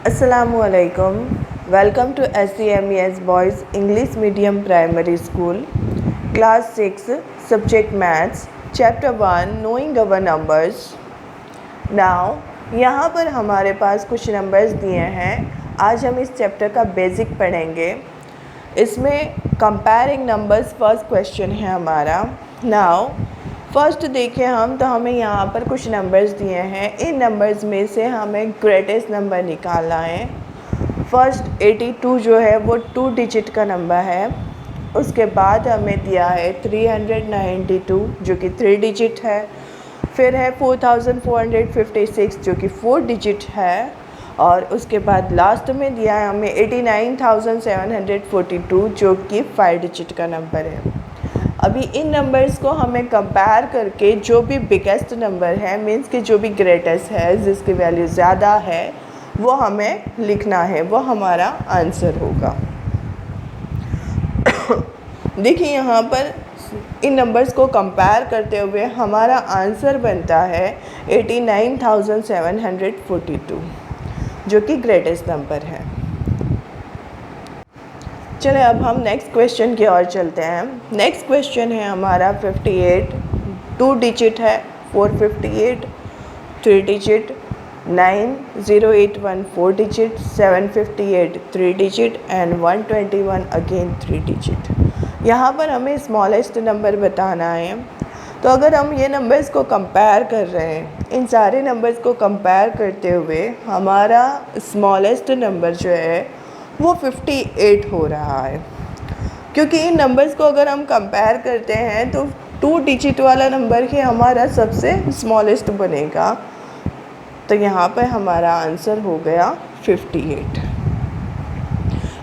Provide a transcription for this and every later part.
Assalamualaikum. Welcome to SCMES Boys English Medium Primary School, Class 6, Subject Maths, Chapter 1, Knowing Our Numbers. Now, यहाँ पर हमारे पास कुछ numbers दिए हैं. आज हम इस चैप्टर का बेसिक पढ़ेंगे. इसमें कंपेयरिंग नंबर्स फर्स्ट क्वेश्चन है हमारा. नाउ फर्स्ट देखें हम तो हमें यहाँ पर कुछ नंबर्स दिए हैं. इन नंबर्स में से हमें ग्रेटेस्ट नंबर निकालना है. फर्स्ट 82 जो है वो 2 डिजिट का नंबर है. उसके बाद हमें दिया है 392 जो कि 3 डिजिट है. फिर है 4456 जो कि 4 डिजिट है. और उसके बाद लास्ट में दिया है हमें 89,742 जो कि 5 डिजिट का नंबर है. अभी इन नंबर्स को हमें कंपेयर करके जो भी बिगेस्ट नंबर है मीन्स कि जो भी ग्रेटेस्ट है जिसकी वैल्यू ज़्यादा है वो हमें लिखना है, वो हमारा आंसर होगा. देखिए यहाँ पर इन नंबर्स को कंपेयर करते हुए हमारा आंसर बनता है 89,742 जो कि ग्रेटेस्ट नंबर है. चले अब हम नेक्स्ट क्वेश्चन की ओर चलते हैं. नेक्स्ट क्वेश्चन है हमारा 58. 2 डिजिट है 458, 3 digit 90814 4 digit 758 3 digit and 121 again 3 digit. यहाँ पर हमें स्मॉलेस्ट नंबर बताना है. तो अगर हम ये नंबर्स को कंपेयर कर रहे हैं, इन सारे नंबर्स को कंपेयर करते हुए हमारा स्मॉलेस्ट नंबर जो है वो 58 हो रहा है. क्योंकि इन नंबर्स को अगर हम कंपेयर करते हैं तो 2 डिजिट वाला नंबर ही हमारा सबसे स्मॉलेस्ट बनेगा. तो यहाँ पर हमारा आंसर हो गया 58.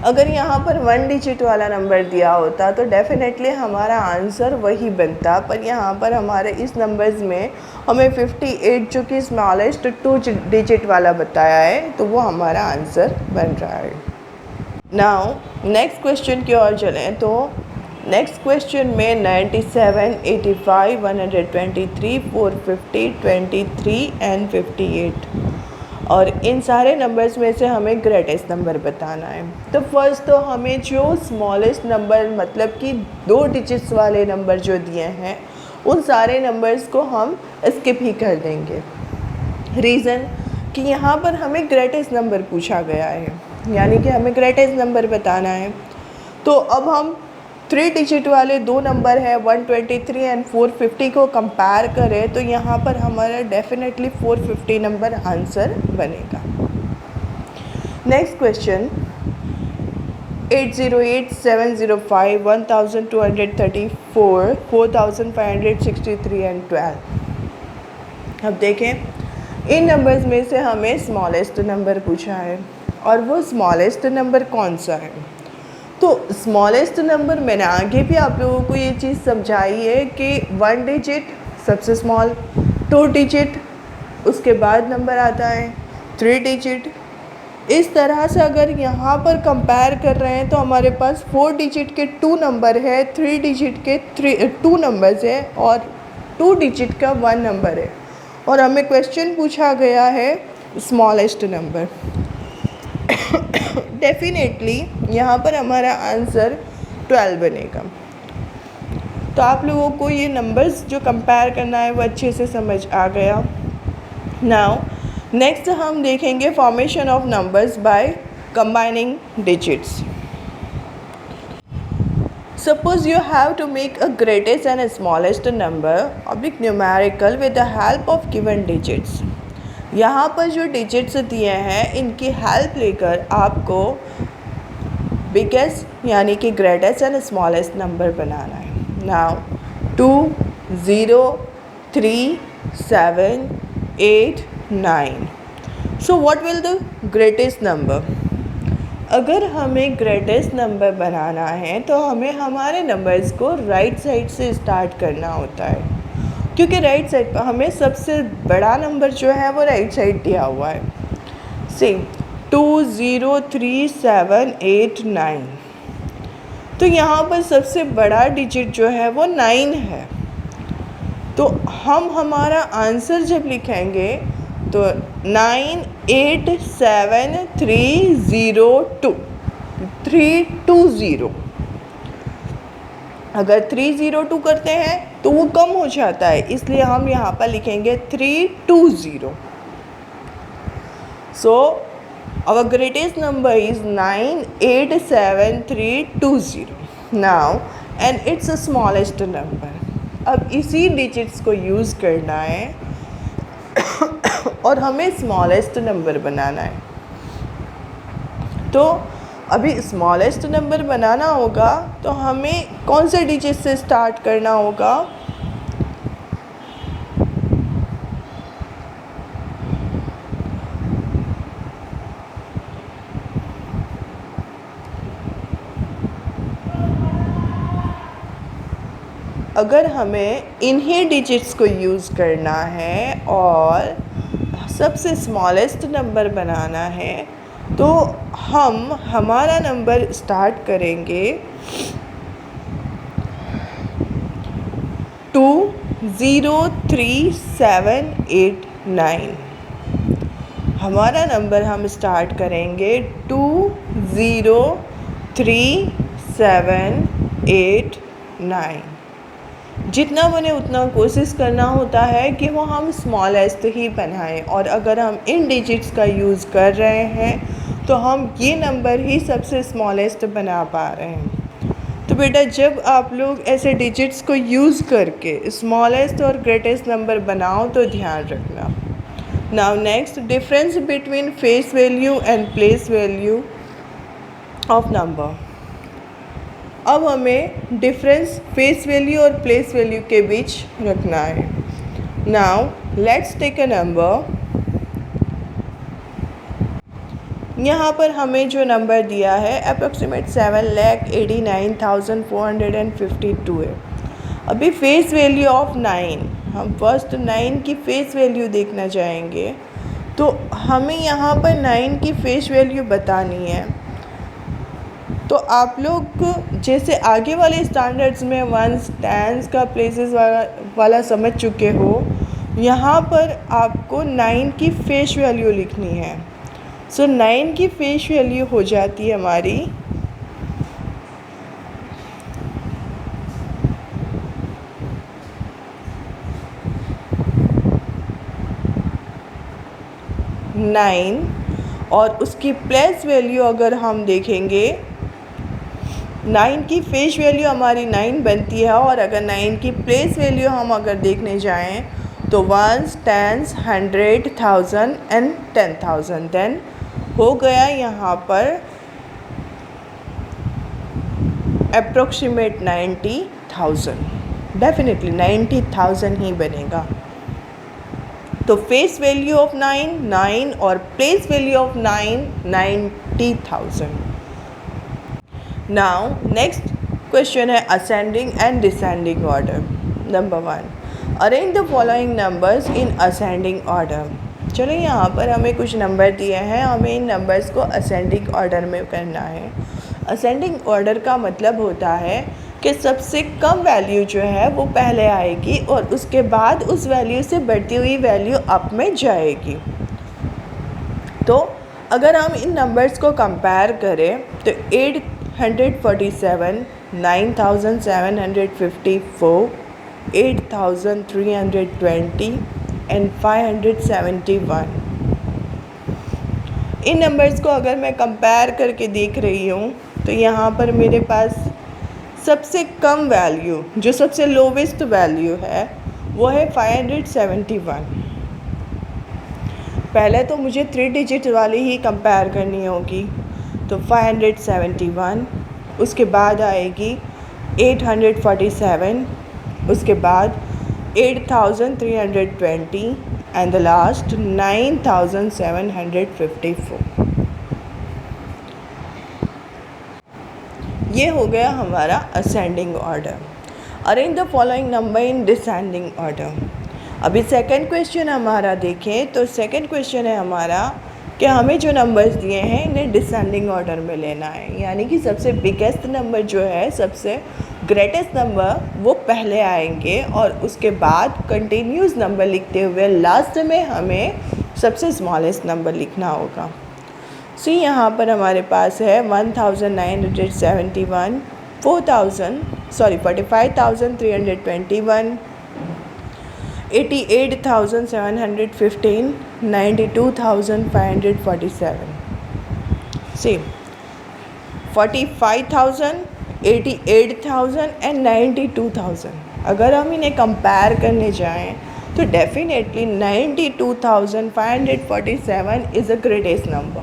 अगर यहाँ पर 1 डिजिट वाला नंबर दिया होता तो डेफिनेटली हमारा आंसर वही बनता. पर यहाँ पर हमारे इस नंबर्स में हमें 58 जो कि स्मॉलेस्ट 2 डिजिट वाला बताया है तो वो हमारा आंसर बन रहा है. नाउ नेक्स्ट क्वेश्चन की ओर चलें तो नेक्स्ट क्वेश्चन में 97, 85, 123, 450, 23 एंड 58 और इन सारे नंबर्स में से हमें ग्रेटेस्ट नंबर बताना है. तो फर्स्ट तो हमें जो स्मॉलेस्ट नंबर मतलब कि 2 डिजिट्स वाले नंबर जो दिए हैं उन सारे नंबर्स को हम स्किप ही कर देंगे. रीज़न कि यहाँ पर हमें ग्रेटेस्ट नंबर पूछा गया है, यानी कि हमें ग्रेटेस्ट नंबर बताना है. तो अब हम 3 डिजिट वाले 2 नंबर है 123 एंड 450 को कंपेयर करें तो यहाँ पर हमारा डेफिनेटली 450 नंबर आंसर बनेगा. Next question 808, 705, 1234, 4563 and 12. अब देखें इन नंबर्स में से हमें स्मॉलेस्ट नंबर पूछा है और वो स्मॉलेस्ट नंबर कौन सा है. तो स्मॉलेस्ट नंबर मैंने आगे भी आप लोगों को ये चीज़ समझाई है कि 1 डिजिट सबसे स्मॉल, 2 डिजिट उसके बाद नंबर आता है 3 डिजिट. इस तरह से अगर यहाँ पर कंपेयर कर रहे हैं तो हमारे पास 4 डिजिट के 2 नंबर है, 3 डिजिट के 2 नंबर्स है और 2 डिजिट का 1 नंबर है. और हमें क्वेश्चन पूछा गया है स्मॉलेस्ट नंबर. डेफिनेटली यहाँ पर हमारा आंसर 12 बनेगा. तो आप लोगों को ये नंबर्स जो कंपेयर करना है वो अच्छे से समझ आ गया. नाउ नेक्स्ट हम देखेंगे formation of numbers by combining digits. Suppose you have to make a greatest and a smallest number oblique numerical with the help of given digits. यहाँ पर जो डिजिट्स दिए हैं इनकी हेल्प लेकर आपको बिगेस्ट यानी कि ग्रेटेस्ट एंड स्मॉलेस्ट नंबर बनाना है. Now 2, 0, 3, 7, 8, 9. So what will the greatest number. अगर हमें ग्रेटेस्ट नंबर बनाना है तो हमें हमारे नंबर्स को राइट साइड से स्टार्ट करना होता है. क्योंकि राइट साइड पर हमें सबसे बड़ा नंबर जो है वो राइट साइड दिया हुआ है. सेम 2, 0, 3, 7, 8, 9. तो यहाँ पर सबसे बड़ा डिजिट जो है वो 9 है. तो हम हमारा आंसर जब लिखेंगे तो 987302 320। अगर 302 करते हैं तो वो कम हो जाता है, इसलिए हम यहाँ पर लिखेंगे 320। So our greatest number is 987320 now, and it's a smallest number. अब इसी डिजिट्स को यूज़ करना है और हमें स्मॉलेस्ट नंबर बनाना है। तो अभी स्मॉलेस्ट नंबर बनाना होगा तो हमें कौन से डिजिट से स्टार्ट करना होगा? अगर हमें इन्हीं डिजिट्स को यूज़ करना है और सबसे स्मॉलेस्ट नंबर बनाना है तो हम हमारा नंबर स्टार्ट करेंगे 203789। हमारा नंबर हम स्टार्ट करेंगे 203789। जितना बने उतना कोशिश करना होता है कि वो हम स्मॉलेस्ट ही बनाएं, और अगर हम इन डिजिट्स का यूज़ कर रहे हैं तो हम ये नंबर ही सबसे स्मॉलेस्ट बना पा रहे हैं। तो बेटा जब आप लोग ऐसे डिजिट्स को यूज़ करके स्मॉलेस्ट और ग्रेटेस्ट नंबर बनाओ तो ध्यान रखना। Now next, difference between face value and place value of number. अब हमें डिफरेंस फेस वैल्यू और प्लेस वैल्यू के बीच रखना है। Now let's take a number. यहाँ पर हमें जो नंबर दिया है अप्रॉक्सीमेट 7,89,452 है। अभी फेस वैल्यू ऑफ 9, हम फर्स्ट 9 की फेस वैल्यू देखना चाहेंगे, तो हमें यहाँ पर 9 की फेस वैल्यू बतानी है। तो आप लोग जैसे आगे वाले स्टैंडर्ड्स में वंस टेंस का प्लेसेस वाला समझ चुके हो, यहाँ पर आपको 9 की फेस वैल्यू लिखनी है। सो 9 की फेस वैल्यू हो जाती है हमारी 9, और उसकी प्लेस वैल्यू अगर हम देखेंगे, 9 की फेस वैल्यू हमारी 9 बनती है, और अगर 9 की प्लेस वैल्यू हम अगर देखने जाएं तो वंस, टेंस, 100, 1000 एंड 10,000। देन हो गया यहाँ पर अप्रोक्सीमेट 90,000। डेफिनेटली 90,000 ही बनेगा। तो फेस वैल्यू ऑफ 9 9 और place value of 9 90,000। Now next question है ascending and descending order. Number 1, arrange the following numbers in ascending order. चलो यहाँ पर हमें कुछ नंबर दिए हैं, हमें इन नंबर्स को असेंडिंग ऑर्डर में करना है। असेंडिंग ऑर्डर का मतलब होता है कि सबसे कम वैल्यू जो है वो पहले आएगी और उसके बाद उस वैल्यू से बढ़ती हुई वैल्यू अप में जाएगी। तो अगर हम इन नंबर्स को कंपेयर करें तो 847, 9754, 8320 एंड 571। इन नंबर्स को अगर मैं कंपेयर करके देख रही हूँ तो यहाँ पर मेरे पास सबसे कम वैल्यू, जो सबसे लोवेस्ट वैल्यू है, वो है 571। पहले तो मुझे 3 डिजिट वाली ही कंपेयर करनी होगी, तो 571, उसके बाद आएगी 847, उसके बाद 8320 एंड द लास्ट 9754। ये हो गया हमारा ascending order. Arrange the following number in descending order. अभी सेकंड क्वेश्चन हमारा देखें तो सेकंड क्वेश्चन है हमारा कि हमें जो नंबर्स दिए हैं इन्हें डिसेंडिंग ऑर्डर में लेना है, यानी कि सबसे बिगेस्ट नंबर जो है, सबसे ग्रेटेस्ट नंबर वो पहले आएंगे और उसके बाद कंटिन्यूस नंबर लिखते हुए लास्ट में हमें सबसे स्मॉलेस्ट नंबर लिखना होगा। सी यहाँ पर हमारे पास है 1971, 45,321, 88,715, 92,547। सी 45,000, 88,000 एंड 92,000। अगर हम इन्हें कंपेयर करने जाएं तो definitely 92,547 is a greatest number.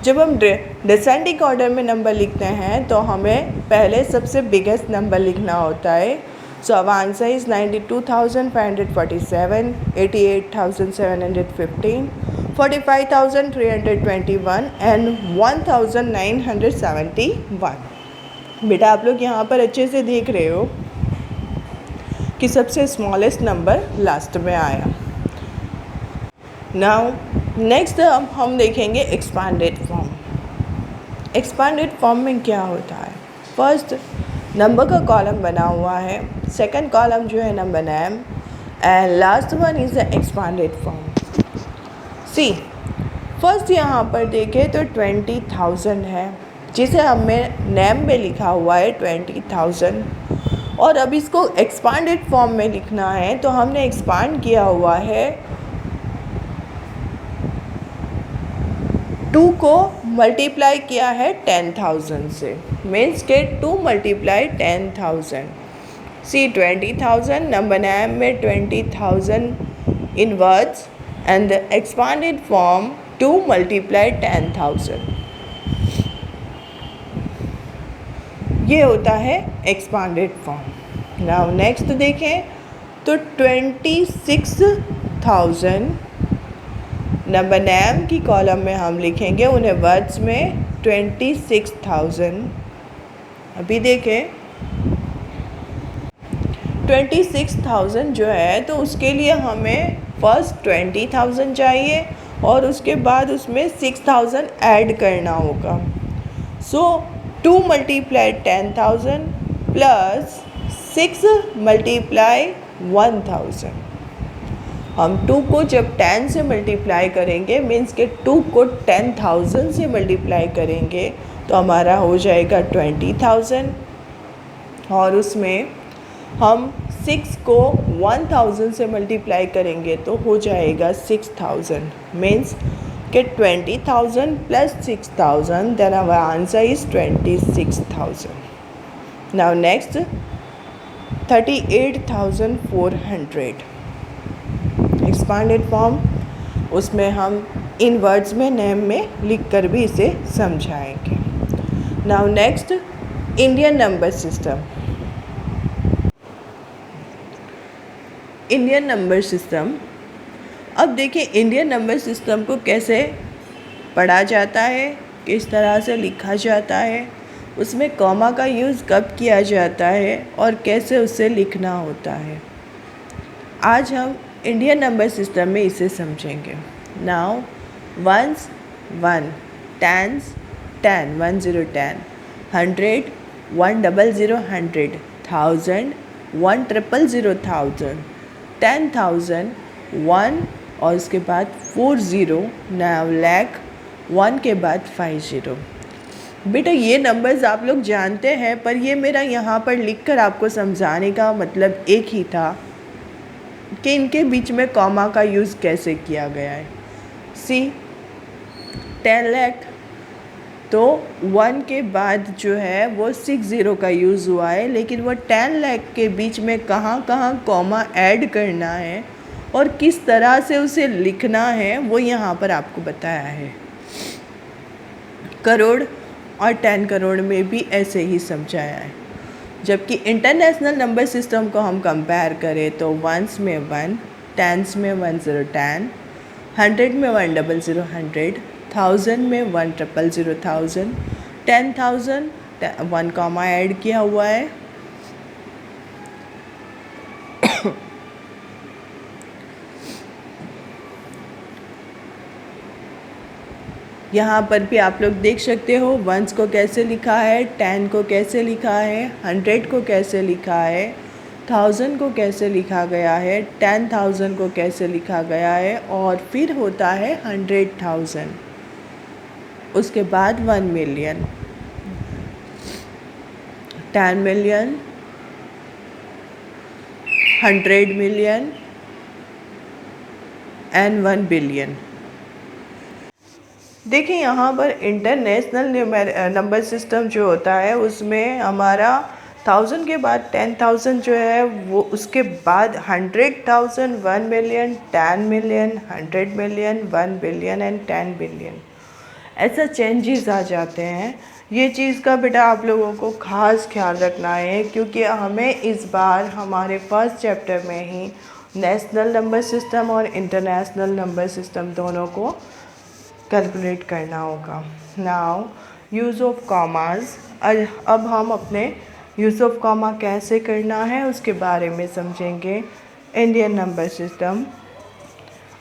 जब हम डिसेंडिंग ऑर्डर में नंबर लिखते हैं तो हमें पहले सबसे बिगेस्ट नंबर लिखना होता है। सो अब आंसर इज़ 92,547, 88,715, 45,321 एंड 1,971। बेटा आप लोग यहाँ पर अच्छे से देख रहे हो कि सबसे स्मॉलेस्ट नंबर लास्ट में आया। नाउ नेक्स्ट हम देखेंगे एक्सपांडेड फॉर्म। एक्सपांडेड फॉर्म में क्या होता है? फर्स्ट नंबर का कॉलम बना हुआ है, सेकंड कॉलम जो है number name and last one is the expanded form. See first यहाँ पर देखें तो 20,000 है, जिसे हमें नेम में लिखा हुआ है 20,000, और अब इसको एक्सपांडेड फॉर्म में लिखना है तो हमने एक्सपांड किया हुआ है 2 को मल्टीप्लाई किया है 10,000 से, मीन्स के 2 मल्टीप्लाई 10,000। सी 20,000 नंबर नेम में 20,000 in words and the expanded form 2 multiply 10,000। ये होता है एक्सपांडेड फॉर्म। नाउ नेक्स्ट देखें तो 26,000 नंबर नेम की कॉलम में हम लिखेंगे उन्हें वर्ड्स में 26,000। अभी देखें 26,000 जो है तो उसके लिए हमें फर्स्ट 20,000 चाहिए और उसके बाद उसमें 6,000 ऐड करना होगा। सो 2 मल्टीप्लाई 10,000 प्लस 6 मल्टीप्लाई 1,000। हम 2 को जब 10 से मल्टीप्लाई करेंगे, मीन्स के 2 को 10,000 से मल्टीप्लाई करेंगे तो हमारा हो जाएगा 20,000, और उसमें हम 6 को 1,000 से मल्टीप्लाई करेंगे तो हो जाएगा 6,000, मीन्स के 20,000 plus 6,000, then our answer is 26,000। Now next 38,400 expanded form, उसमें हम इन वर्ड्स में नेम में लिखकर भी इसे समझाएंगे। Now next Indian number system. Indian number system, अब देखिए इंडियन नंबर सिस्टम को कैसे पढ़ा जाता है, किस तरह से लिखा जाता है, उसमें कॉमा का यूज़ कब किया जाता है और कैसे उसे लिखना होता है। आज हम इंडियन नंबर सिस्टम में इसे समझेंगे। नाउ वंस 1, टेंस 10, 10 10, 100 100 100, 1000 100 1000, 10,000 1 और उसके बाद 40, नाउ लाख 1 के बाद 50। बेटा ये नंबर्स आप लोग जानते हैं, पर ये मेरा यहाँ पर लिखकर आपको समझाने का मतलब एक ही था कि इनके बीच में कॉमा का यूज़ कैसे किया गया है। सी 10 लाख तो 1 के बाद जो है वो 60 का यूज़ हुआ है, लेकिन वो 10 लाख के बीच में कहाँ कहाँ कॉमा ऐड करना है और किस तरह से उसे लिखना है वो यहाँ पर आपको बताया है। करोड़ और 10 करोड़ में भी ऐसे ही समझाया है। जबकि इंटरनेशनल नंबर सिस्टम को हम कंपेयर करें तो वंस में 1, टेंस में 10 10, 100 में 100 100, 1000 में 100 1000, 10,000 1 कॉमा ऐड किया हुआ है, यहाँ पर भी आप लोग देख सकते हो वंस को कैसे लिखा है, 10 को कैसे लिखा है, 100 को कैसे लिखा है, 1000 को कैसे लिखा गया है, 10,000 को कैसे लिखा गया है, और फिर होता है 100,000, उसके बाद 1 million, 10 million, 100 million and 1 billion. देखिए यहाँ पर इंटरनेशनल नंबर सिस्टम जो होता है उसमें हमारा 1000 के बाद 10,000 जो है वो, उसके बाद 100,000, 1 million, 10 million, 100 million, 1 billion and 10 billion, ऐसा चेंजेस आ जाते हैं। ये चीज़ का बेटा आप लोगों को ख़ास ख्याल रखना है, क्योंकि हमें इस बार हमारे फर्स्ट चैप्टर में ही नेशनल नंबर सिस्टम और इंटरनेशनल नंबर सिस्टम दोनों को कैलकुलेट करना होगा। नाउ यूज़ ऑफ कॉमास, अब हम अपने यूज़ ऑफ कॉमा कैसे करना है उसके बारे में समझेंगे। इंडियन नंबर सिस्टम,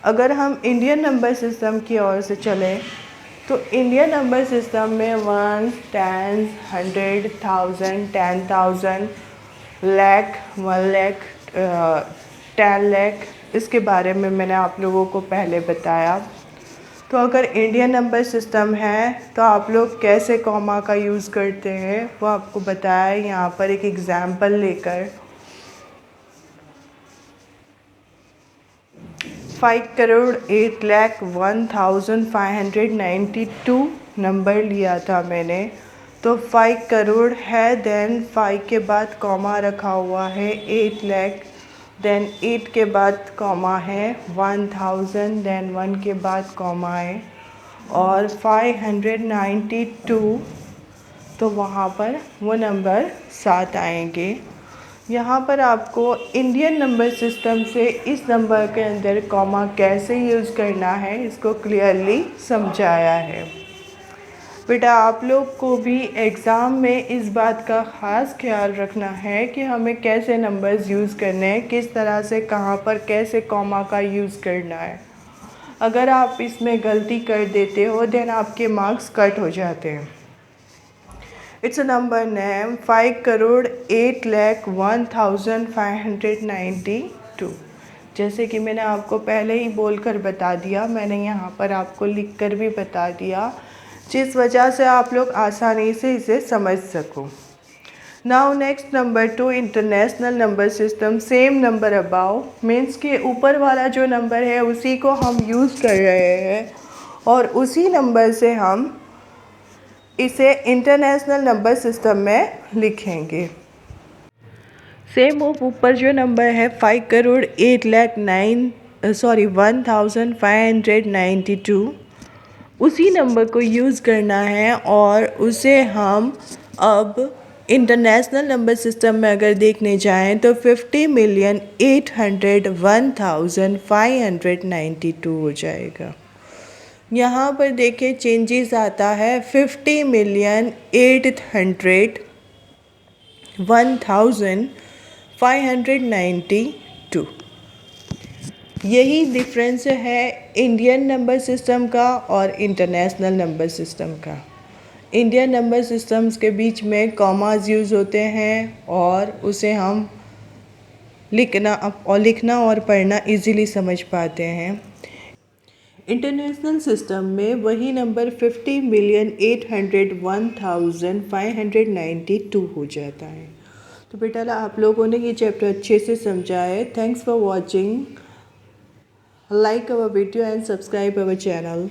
अगर हम इंडियन नंबर सिस्टम की ओर से चलें तो इंडियन नंबर सिस्टम में 1, 10, 100, 1000, 10,000, लाख, 1 लाख, 10 लाख, इसके बारे में मैंने आप लोगों को पहले बताया। तो अगर इंडियन नंबर सिस्टम है तो आप लोग कैसे कॉमा का यूज़ करते हैं वो आपको बताया है यहाँ पर एक एग्ज़ाम्पल लेकर। 5,08,01,592 नंबर लिया था मैंने, तो 5 करोड़ है, देन 5 के बाद कॉमा रखा हुआ है 8 लाख, देन 8 के बाद कॉमा है 1000, देन 1 के बाद कॉमा है और 592, तो वहाँ पर वो नंबर 7 आएंगे। यहाँ पर आपको इंडियन नंबर सिस्टम से इस नंबर के अंदर कॉमा कैसे यूज़ करना है इसको क्लियरली समझाया है। बेटा आप लोग को भी एग्ज़ाम में इस बात का ख़ास ख्याल रखना है कि हमें कैसे नंबर्स यूज़ करने हैं, किस तरह से कहाँ पर कैसे कॉमा का यूज़ करना है। अगर आप इसमें गलती कर देते हो देन आपके मार्क्स कट हो जाते हैं। It's a number name 5,08,01,592। जैसे कि मैंने आपको पहले ही बोलकर बता दिया, मैंने यहाँ पर आपको लिखकर भी बता दिया, जिस वजह से आप लोग आसानी से इसे समझ सको। Now next number 2, international number system. Same number above means के ऊपर वाला जो नंबर है उसी को हम यूज़ कर रहे हैं और उसी नंबर से हम इसे इंटरनेशनल नंबर सिस्टम में लिखेंगे। सेम ऊपर जो नंबर है 5,08,1,592, उसी नंबर को यूज़ करना है और उसे हम अब इंटरनेशनल नंबर सिस्टम में अगर देखने जाएं तो 50,801,592 हो जाएगा। यहाँ पर देखिए चेंजेस आता है 50,801,592। यही डिफरेंस है इंडियन नंबर सिस्टम का और इंटरनेशनल नंबर सिस्टम का। इंडियन नंबर सिस्टम्स के बीच में कॉमास यूज़ होते हैं और उसे हम लिखना और पढ़ना इजीली समझ पाते हैं। इंटरनेशनल सिस्टम में वही नंबर 50,801,592 हो जाता है। तो बेटा आप लोगों ने ये चैप्टर अच्छे से समझा है। Thanks for watching, like our video and subscribe our channel.